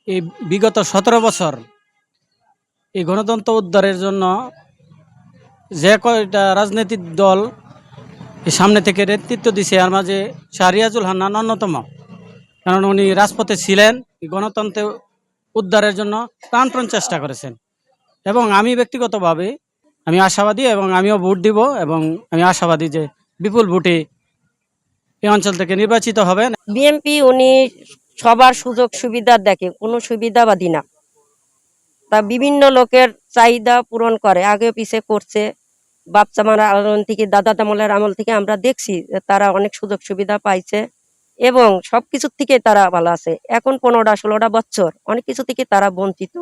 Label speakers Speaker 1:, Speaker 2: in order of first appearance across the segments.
Speaker 1: এই বিগত 17 বছর এই গণতন্ত্র উদ্ধারের জন্য যে কয়টা রাজনৈতিক দল এই সামনে থেকে নেতৃত্ব দিছে, আর মাঝে শাহরিয়াজুল হান্নান অন্যতম। কারণ উনি রাজপথে ছিলেন, এই গণতন্ত্র উদ্ধারের জন্য প্রাণপণ চেষ্টা করেছেন। এবং আমি ব্যক্তিগতভাবে আমি আশাবাদী, এবং আমিও ভোট দিব, এবং আমি আশাবাদী যে বিপুল ভোটে এই অঞ্চল থেকে নির্বাচিত হবেন।
Speaker 2: বিএনপি উনি সবার সুযোগ সুবিধা দেখে, কোনো সুবিধাবাদী না। তা বিভিন্ন লোকের চাহিদা পূরণ করে, আগে পিছে করছে। বাপচামার আন্দোলন থেকে, দাদা আমলের আমল থেকে আমরা দেখছি যে তারা অনেক সুযোগ সুবিধা পাইছে এবং সবকিছুর থেকে তারা ভালো আছে। এখন 15-16 বছর অনেক কিছু থেকে তারা বঞ্চিত।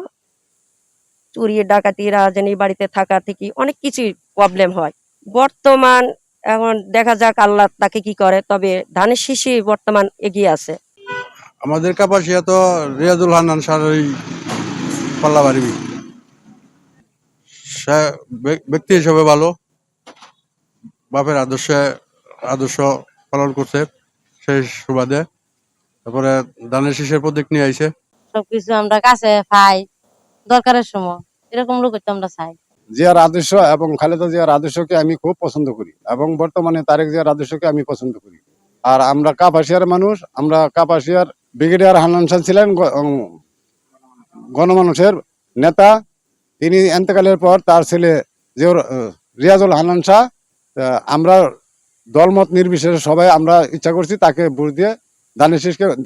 Speaker 2: চুরি ডাকাতি রাজধানী বাড়িতে থাকা থেকে অনেক কিছুই প্রবলেম হয়। বর্তমান এখন দেখা যাক আল্লাহ তাকে কি করে, তবে ধানের শীষই বর্তমান এগিয়ে আছে।
Speaker 3: আমাদের কাপাসিয়া তো রিয়াজুল হান্নান স্যারই পাল্লা বাড়বি। সে ব্যক্তি হিসেবে ভালো, বাপের আদর্শ পালন করছে সেই সুবাদে। তারপরে ধানের শীষের প্রতীক নিয়ে আইছে।
Speaker 4: সবকিছু আমরা কাছে পাই দরকারের সময়, এরকম লোক আমরা চাই।
Speaker 5: জিয়ার আদর্শ এবং খালেদা জিয়ার আদর্শকে আমি খুব পছন্দ করি, এবং বর্তমানে তারেক জিয়ার আদর্শকে আমি পছন্দ করি। আর আমরা কাপাসিয়ার মানুষ, আমরা কাপাসিয়ার ব্রিগেডিয়ার হান্নান শাহ ছিলেন গণমানুষের নেতা। তিনি এন্তেকালের পর তার ছেলে রিয়াজুল হান্নান শাহ, আমরা দলমত নির্বিশেষে সবাই আমরা ইচ্ছা করছি তাকে ভোট দিয়ে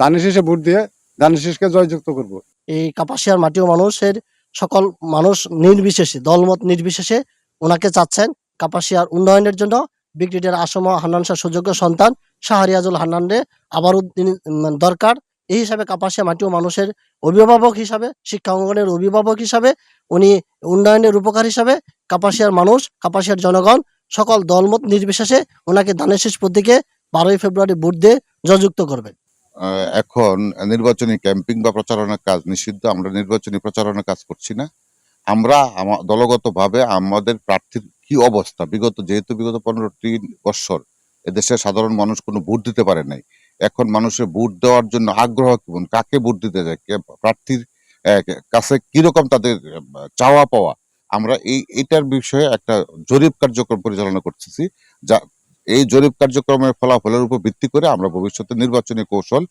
Speaker 5: ধানের শীষে ভোট দিয়ে ধানের শীষকে জয়যুক্ত করব।
Speaker 6: এই কাপাসিয়ার মাটি ও মানুষের সকল মানুষ নির্বিশেষে, দলমত নির্বিশেষে ওনাকে চাচ্ছেন কাপাসিয়ার উন্নয়নের জন্য। ব্রিগেডিয়ার আসম হান্নান শাহ সুযোগ্য সন্তান শাহরিয়াজুল হান্নানরে আবারও তিনি দরকার। এই হিসাবে কাপাসিয়া মাটি ও মানুষের অভিভাবক হিসাবে, শিক্ষা অঙ্গনের অভিভাবক হিসাবে, উনি উন্নয়নের উপকার হিসাবে কাপাসিয়ার মানুষ, কাপাসিয়ার জনগণ সকল দলমত নির্বিশেষে ওনাকে ধানের শীষ প্রতীকে 12ই ফেব্রুয়ারি ভোট দিয়ে জয়যুক্ত করবেন।
Speaker 7: এখন নির্বাচনী ক্যাম্পিং বা প্রচারণার কাজ নিষিদ্ধ। আমরা নির্বাচনী প্রচারণার কাজ করছি না। আমরা দলগতভাবে আমাদের প্রার্থীর কি অবস্থা, যেহেতু বিগত 15টি বৎসর এদেশের সাধারণ মানুষ কোনো ভোট দিতে পারে নাই। এখন মানুষের ভোট দেওয়ার জন্য আগ্রহ কেমন, কাকে ভোট দিতে যায়, প্রার্থীর কাছে কিরকম তাদের চাওয়া পাওয়া, আমরা এইটার বিষয়ে একটা জরিপ কার্যক্রম পরিচালনা করতেছি। যা এই জরিপ কার্যক্রমের ফলাফলের উপর ভিত্তি করে আমরা ভবিষ্যতে নির্বাচনী কৌশল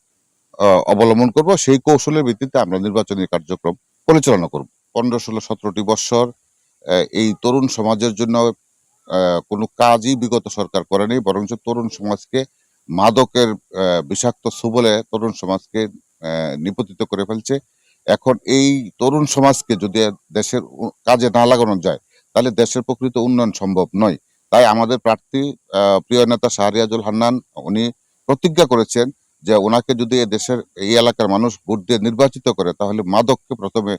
Speaker 7: অবলম্বন করব। সেই কৌশলের ভিত্তিতে আমরা নির্বাচনী কার্যক্রম পরিচালনা করব। 15, 16, 17টি বৎসর এই তরুণ সমাজের জন্য কোনো কাজই বিগত সরকার করেনি, বরঞ্চ তরুণ সমাজকে মাদকের বিষাক্ত সুবলে তরুণ সমাজকে নিপতিত করে ফেলছে। এখন এই তরুণ সমাজকে যদি দেশের কাজে না লাগানো যায়, তাহলে দেশের প্রকৃত উন্নয়ন সম্ভব নয়। তাই আমাদের প্রার্থী প্রিয় নেতা শাহরিয়াজুল হান্নান উনি প্রতিজ্ঞা করেছেন যে ওনাকে যদি দেশের এই এলাকার মানুষ ভোট দিয়ে নির্বাচিত করে, তাহলে মাদককে প্রথমে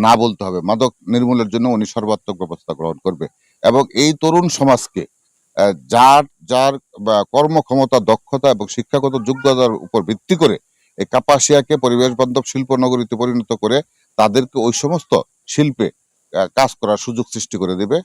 Speaker 7: না বলতে হবে। মাদক নির্মূলের জন্য উনি সর্বাত্মক ব্যবস্থা গ্রহণ করবে এবং এই তরুণ সমাজকে যার যার কর্মক্ষমতা, দক্ষতা এবং শিক্ষাগত যোগ্যতার উপর ভিত্তি করে এই কাপাসিয়াকে পরিবেশ বান্ধব শিল্প নগরীতে পরিণত করে তাদেরকে ওই সমস্ত শিল্পে কাজ করার সুযোগ সৃষ্টি করে দেবে।